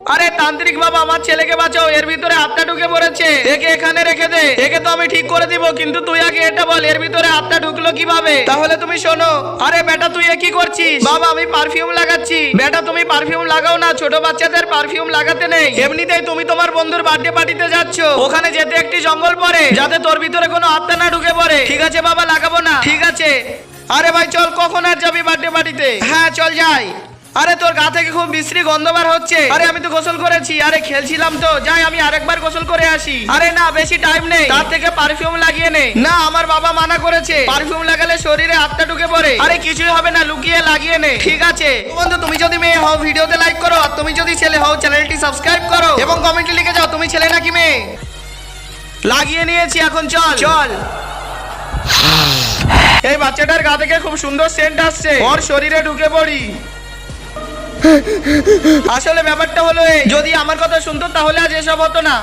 আরে তান্ত্রিক বাবা, আমার ছেলেকে বাঁচাও, এর ভিতরে আত্মা ঢুকে পড়েছে, একে এখানে রেখে দে। একে তো আমি ঠিক করে দিব, কিন্তু তুই আগে এটা বল, এর ভিতরে আত্মা ঢুকলো কিভাবে? তাহলে তুমি শোনো। আরে বেটা, তুই এ কি করছিস? বাবা, আমি পারফিউম লাগাচ্ছি। বেটা, তুমি পারফিউম লাগাও না, ছোট বাচ্চাদের পারফিউম লাগাতে নেই। এমনিতেই তুমি তোমার বন্ধুর বার্থডে পার্টিতে যাচ্ছ, ওখানে যেতে একটি জঙ্গল পড়ে, যাতে তোর ভিতরে কোনো আত্মা না ঢুকে পড়ে। ঠিক আছে বাবা, লাগাবো না। ঠিক আছে। আরে ভাই চল, কখন আর যাবি বার্থডে পার্টিতে? হ্যাঁ চল যাই। আরে তোর গা থেকে খুব বিশ্রী গন্ধ বার হচ্ছে। আরে আমি তো গোসল করেছি। আরে খেলছিলাম তো, যাই আমি আরেকবার গোসল করে আসি। আরে না, বেশি টাইম নেই, তার থেকে পারফিউম লাগিয়ে নে। না, আমার বাবা মানা করেছে, পারফিউম লাগালে শরীরে আত্মা ঢুকে পড়ে। আরে কিছুই হবে না, লুকিয়ে লাগিয়ে নে। ঠিক আছে বন্ধু, তুমি যদি মেয়ে হও ভিডিওতে লাইক করো, আর তুমি যদি ছেলে হও চ্যানেলটি সাবস্ক্রাইব করো, এবং কমেন্টে লিখে যাও তুমি ছেলে নাকি মেয়ে। লাগিয়ে নিয়েছি, এখন চল চল। এই বাচ্চাটার গা থেকে খুব সুন্দর সেন্ট আসছে, ওর শরীরে ঢুকে পড়ি। আসলে ব্যাপারটা হলো এই, যদি আমার কথা শুনতো তাহলে আজ এসব হতো না।